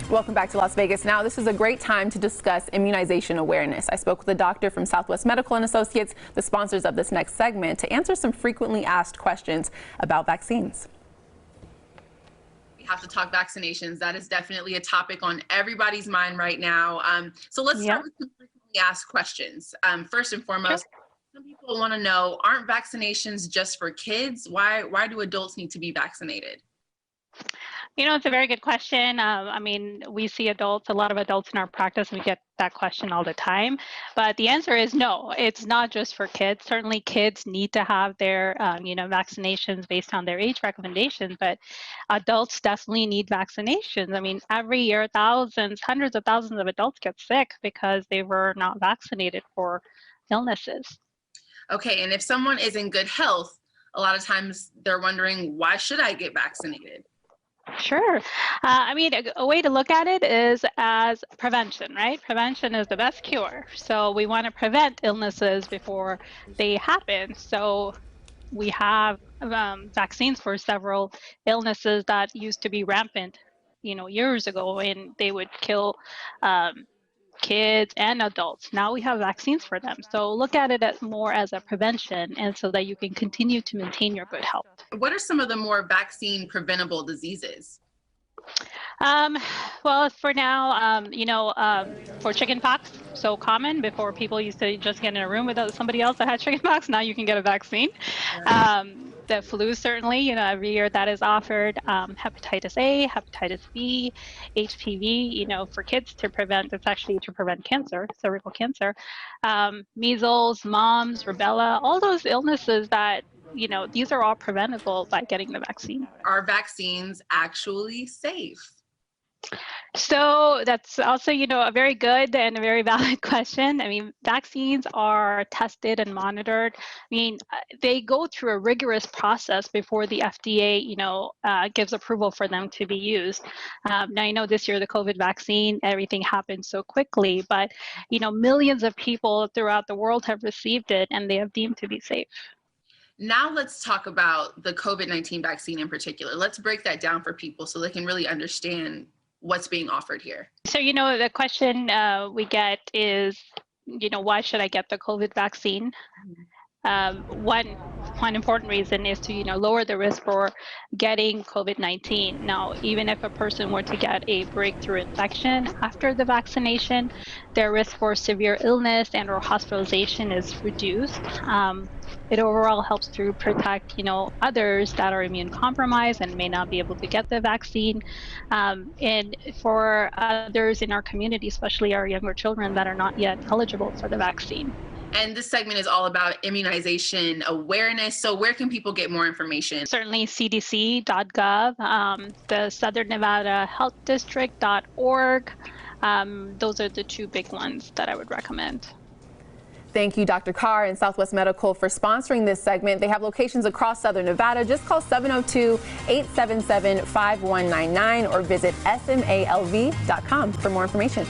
Welcome back to Las Vegas. Now, this is a great time to discuss immunization awareness. I spoke with a doctor from Southwest Medical and Associates, the sponsors of this next segment, to answer some frequently asked questions about vaccines. We have to talk vaccinations. That is definitely a topic on everybody's mind right now. So let's start with some frequently asked questions. First and foremost, some people want to know, aren't vaccinations just for kids? Why do adults need to be vaccinated? You know, it's a very good question. I mean, we see a lot of adults in our practice, and we get that question all the time. But the answer is no, it's not just for kids. Certainly kids need to have their, vaccinations based on their age recommendations, but adults definitely need vaccinations. I mean, every year, hundreds of thousands of adults get sick because they were not vaccinated for illnesses. Okay, and if someone is in good health, a lot of times they're wondering, why should I get vaccinated? Sure. I mean, a way to look at it is as prevention, right? Prevention is the best cure. So we want to prevent illnesses before they happen. So we have vaccines for several illnesses that used to be rampant, years ago, and they would kill kids and adults. Now we have vaccines for them. So look at it as more as a prevention, and so that you can continue to maintain your good health. What are some of the more vaccine preventable diseases? Well, for now, for chickenpox, so common. Before, people used to just get in a room with somebody else that had chickenpox. Now you can get a vaccine. The flu, certainly, every year that is offered. Hepatitis A, hepatitis B, HPV, for kids to prevent, it's actually to prevent cancer, cervical cancer. Measles, mumps, rubella, all those illnesses that, these are all preventable by getting the vaccine. Are vaccines actually safe? So that's also, a very good and a very valid question. I mean, vaccines are tested and monitored. I mean, they go through a rigorous process before the FDA, gives approval for them to be used. Now, this year, the COVID vaccine, everything happened so quickly, but, millions of people throughout the world have received it, and they have deemed to be safe. Now let's talk about the COVID-19 vaccine in particular. Let's break that down for people so they can really understand what's being offered here. So, the question we get is, why should I get the COVID vaccine? One important reason is to, lower the risk for getting COVID-19. Now, even if a person were to get a breakthrough infection after the vaccination, their risk for severe illness and or hospitalization is reduced. It overall helps to protect, others that are immune compromised and may not be able to get the vaccine. And for others in our community, especially our younger children that are not yet eligible for the vaccine. And this segment is all about immunization awareness. So where can people get more information? Certainly cdc.gov, the Southern Nevada Health District.org. Those are the two big ones that I would recommend. Thank you, Dr. Carr and Southwest Medical, for sponsoring this segment. They have locations across Southern Nevada. Just call 702-877-5199 or visit smalv.com for more information.